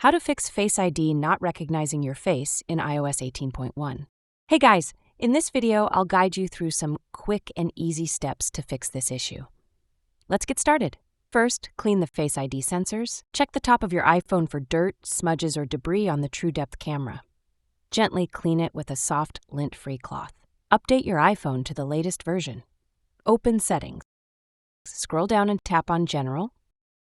How to fix Face ID not recognizing your face in iOS 18.1. Hey guys, in this video, I'll guide you through some quick and easy steps to fix this issue. Let's get started. First, clean the Face ID sensors. Check the top of your iPhone for dirt, smudges, or debris on the True Depth camera. Gently clean it with a soft, lint-free cloth. Update your iPhone to the latest version. Open Settings. Scroll down and tap on General,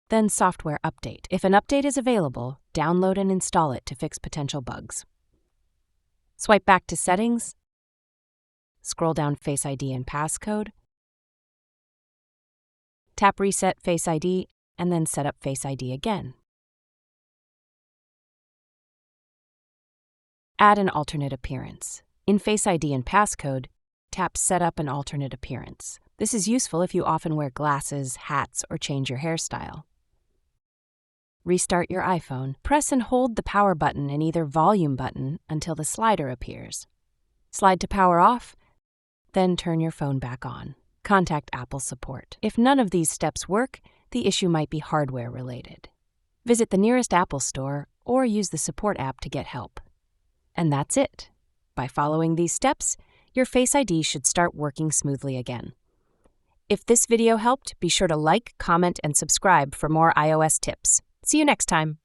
then Software Update. If an update is available, download and install it to fix potential bugs. Swipe back to Settings. Scroll down Face ID and Passcode. Tap Reset Face ID, and then set up Face ID again. Add an alternate appearance. In Face ID and Passcode, tap Set up an alternate appearance. This is useful if you often wear glasses, hats, or change your hairstyle. Restart your iPhone. Press and hold the power button and either volume button until the slider appears. Slide to power off, then turn your phone back on. Contact Apple support. If none of these steps work, the issue might be hardware related. Visit the nearest Apple store or use the support app to get help. And that's it. By following these steps, your Face ID should start working smoothly again. If this video helped, be sure to like, comment, and subscribe for more iOS tips. See you next time.